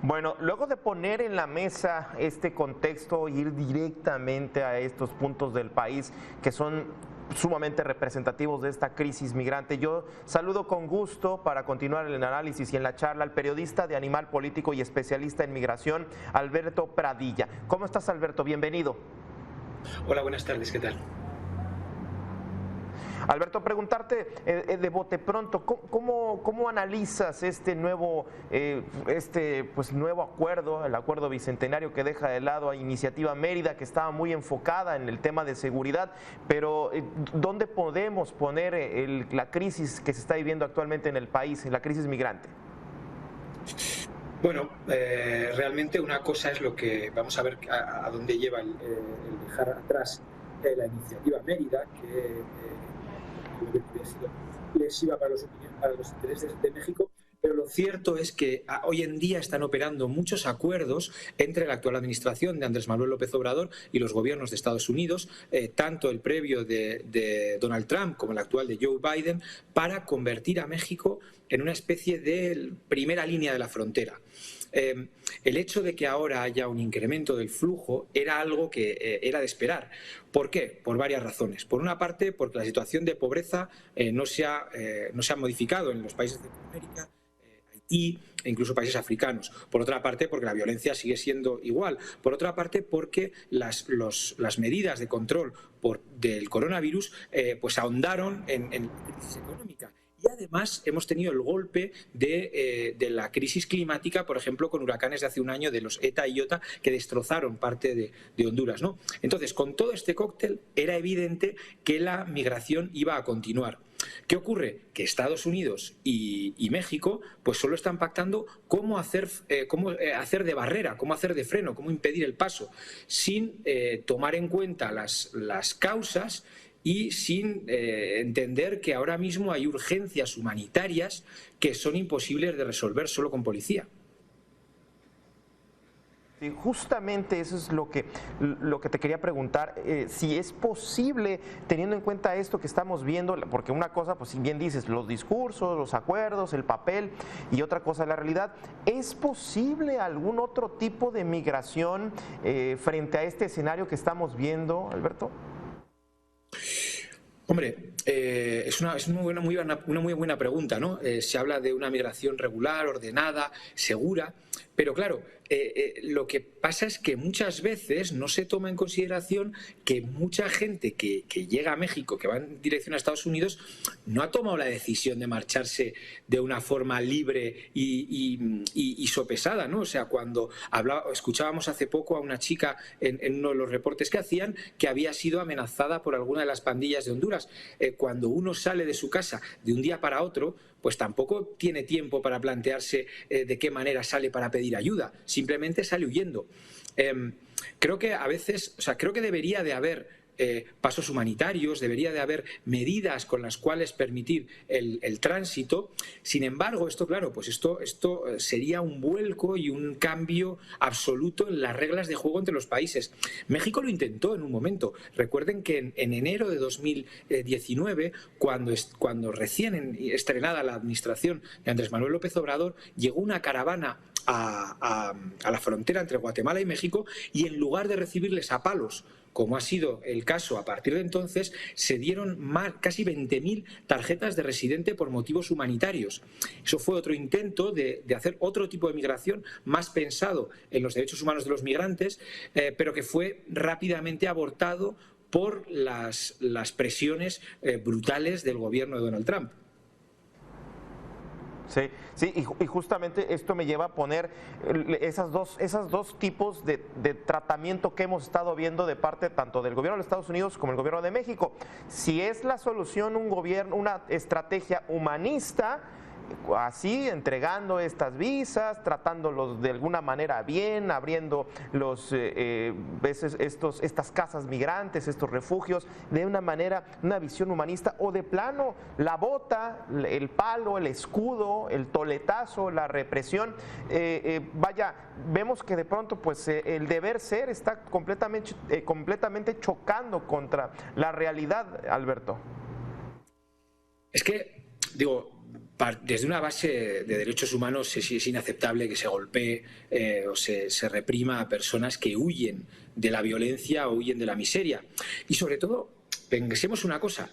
Bueno, luego de poner en la mesa este contexto, ir directamente a estos puntos del país que son sumamente representativos de esta crisis migrante, yo saludo con gusto para continuar el análisis y en la charla al periodista de Animal Político y especialista en migración, Alberto Pradilla. ¿Cómo estás, Alberto? Bienvenido. Hola, buenas tardes, ¿qué tal? Alberto, preguntarte de bote pronto, ¿cómo analizas este nuevo, nuevo acuerdo, el acuerdo bicentenario que deja de lado a Iniciativa Mérida, que estaba muy enfocada en el tema de seguridad, pero ¿dónde podemos poner la crisis que se está viviendo actualmente en el país, la crisis migrante? Bueno, realmente una cosa es lo que vamos a ver a dónde lleva el dejar atrás la Iniciativa Mérida, que hubiera sido lesiva para los intereses de México, pero lo cierto es que hoy en día están operando muchos acuerdos entre la actual administración de Andrés Manuel López Obrador y los gobiernos de Estados Unidos, tanto el previo de Donald Trump como el actual de Joe Biden, para convertir a México en una especie de primera línea de la frontera. El hecho de que ahora haya un incremento del flujo era algo que era de esperar. ¿Por qué? Por varias razones. Por una parte, porque la situación de pobreza no se ha modificado en los países de América, Haití e incluso países africanos. Por otra parte, porque la violencia sigue siendo igual. Por otra parte, porque las medidas de control del coronavirus pues ahondaron en la crisis económica. Y además hemos tenido el golpe de la crisis climática, por ejemplo, con huracanes de hace un año de los ETA y IOTA que destrozaron parte de Honduras, ¿no? Entonces, con todo este cóctel era evidente que la migración iba a continuar. ¿Qué ocurre? Que Estados Unidos y México pues solo están pactando cómo hacer de barrera, cómo hacer de freno, cómo impedir el paso, sin tomar en cuenta las causas y sin entender que ahora mismo hay urgencias humanitarias que son imposibles de resolver solo con policía. Sí, justamente eso es lo que te quería preguntar, si es posible, teniendo en cuenta esto que estamos viendo, porque una cosa, pues si bien dices, los discursos, los acuerdos, el papel, y otra cosa la realidad, ¿es posible algún otro tipo de migración frente a este escenario que estamos viendo, Alberto? Hombre, es una muy buena pregunta, ¿no? Se habla de una migración regular, ordenada, segura, pero claro, lo que pasa es que muchas veces no se toma en consideración que mucha gente que llega a México, que va en dirección a Estados Unidos, no ha tomado la decisión de marcharse de una forma libre y sopesada, ¿no? O sea, cuando escuchábamos hace poco a una chica en uno de los reportes que hacían que había sido amenazada por alguna de las pandillas de Honduras. Cuando uno sale de su casa de un día para otro, pues tampoco tiene tiempo para plantearse de qué manera sale para pedir ayuda, simplemente sale huyendo. Creo que a veces, creo que debería de haber pasos humanitarios, debería de haber medidas con las cuales permitir el tránsito. Sin embargo, esto sería un vuelco y un cambio absoluto en las reglas de juego entre los países. México lo intentó en un momento. Recuerden que en enero de 2019, cuando recién estrenada la administración de Andrés Manuel López Obrador, llegó una caravana a la frontera entre Guatemala y México y en lugar de recibirles a palos, como ha sido el caso a partir de entonces, se dieron casi 20.000 tarjetas de residente por motivos humanitarios. Eso fue otro intento de hacer otro tipo de migración más pensado en los derechos humanos de los migrantes, pero que fue rápidamente abortado por las presiones brutales del gobierno de Donald Trump. Sí, y justamente esto me lleva a poner esas dos tipos de tratamiento que hemos estado viendo de parte tanto del gobierno de Estados Unidos como el gobierno de México. Si es la solución una estrategia humanista, así entregando estas visas, tratándolos de alguna manera bien, abriendo estas casas migrantes, estos refugios, de una manera, una visión humanista, o de plano la bota, el palo, el escudo, el toletazo, la represión. Vemos que de pronto pues el deber ser está completamente chocando contra la realidad, Alberto. Es que, digo, desde una base de derechos humanos es inaceptable que se golpee o se reprima a personas que huyen de la violencia o huyen de la miseria. Y sobre todo, pensemos una cosa,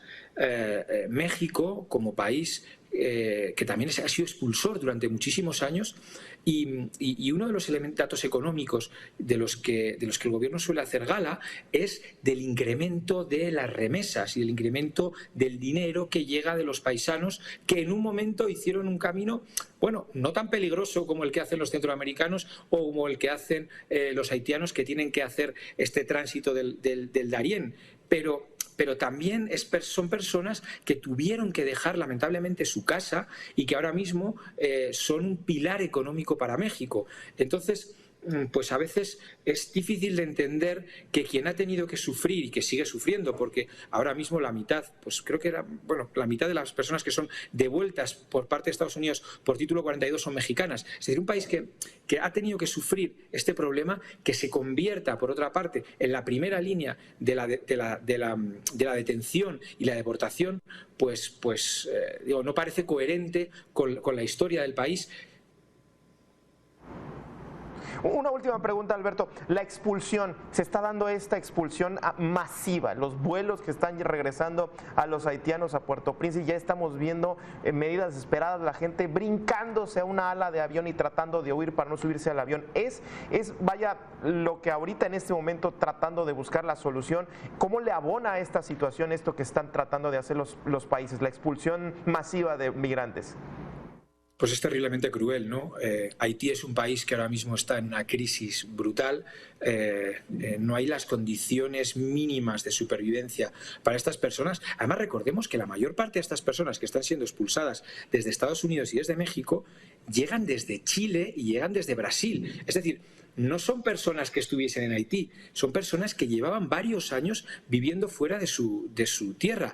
México como país que también ha sido expulsor durante muchísimos años y uno de los datos económicos de los que el gobierno suele hacer gala es del incremento de las remesas y del incremento del dinero que llega de los paisanos que en un momento hicieron un camino, bueno, no tan peligroso como el que hacen los centroamericanos o como el que hacen los haitianos que tienen que hacer este tránsito del Darién, pero también son personas que tuvieron que dejar lamentablemente su casa y que ahora mismo son un pilar económico para México. Entonces, pues a veces es difícil de entender que quien ha tenido que sufrir y que sigue sufriendo, porque ahora mismo la mitad, pues creo que era, bueno, la mitad de las personas que son devueltas por parte de Estados Unidos por título 42 son mexicanas. Es decir, un país que ha tenido que sufrir este problema, que se convierta, por otra parte, en la primera línea de la detención y la deportación, digo, no parece coherente con la historia del país. Una última pregunta, Alberto. La expulsión, se está dando esta expulsión masiva, los vuelos que están regresando a los haitianos a Puerto Príncipe, ya estamos viendo medidas desesperadas, la gente brincándose a una ala de avión y tratando de huir para no subirse al avión. Vaya, lo que ahorita en este momento tratando de buscar la solución. ¿Cómo le abona a esta situación esto que están tratando de hacer los países, la expulsión masiva de migrantes? Pues es terriblemente cruel, ¿no? Haití es un país que ahora mismo está en una crisis brutal. No hay las condiciones mínimas de supervivencia para estas personas. Además, recordemos que la mayor parte de estas personas que están siendo expulsadas desde Estados Unidos y desde México llegan desde Chile y llegan desde Brasil. Es decir, no son personas que estuviesen en Haití, son personas que llevaban varios años viviendo fuera de su tierra.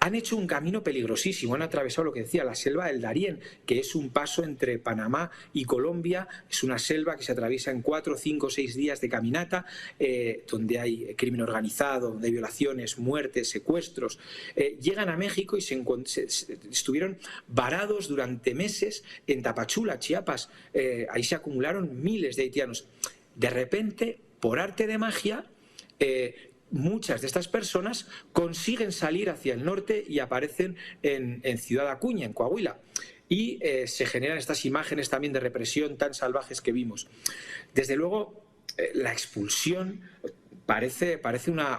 Han hecho un camino peligrosísimo, han atravesado lo que decía, la selva del Darién, que es un paso entre Panamá y Colombia. Es una selva que se atraviesa en 4, 5, 6 días de caminata, donde hay crimen organizado, donde hay violaciones, muertes, secuestros. Llegan a México y estuvieron varados durante meses en Tapachula, Chiapas. Ahí se acumularon miles de haitianos. De repente, por arte de magia, muchas de estas personas consiguen salir hacia el norte y aparecen en Ciudad Acuña, en Coahuila. Y se generan estas imágenes también de represión tan salvajes que vimos. Desde luego, la expulsión parece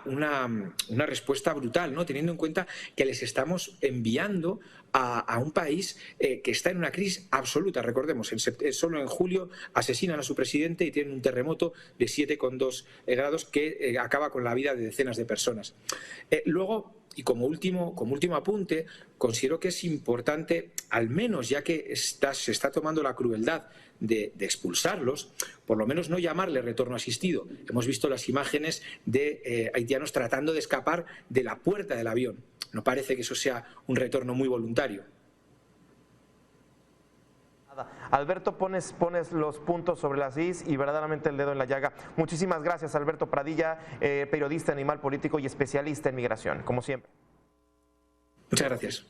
una respuesta brutal, ¿no? Teniendo en cuenta que les estamos enviando a un país que está en una crisis absoluta. Recordemos, solo en julio asesinan a su presidente y tienen un terremoto de 7,2 grados que acaba con la vida de decenas de personas. Luego, y como último apunte, considero que es importante, al menos ya que se está tomando la crueldad de expulsarlos, por lo menos no llamarle retorno asistido. Hemos visto las imágenes de haitianos tratando de escapar de la puerta del avión. No parece que eso sea un retorno muy voluntario. Alberto, pones los puntos sobre las is y verdaderamente el dedo en la llaga. Muchísimas gracias, Alberto Pradilla, periodista, animal político y especialista en migración, como siempre. Muchas gracias.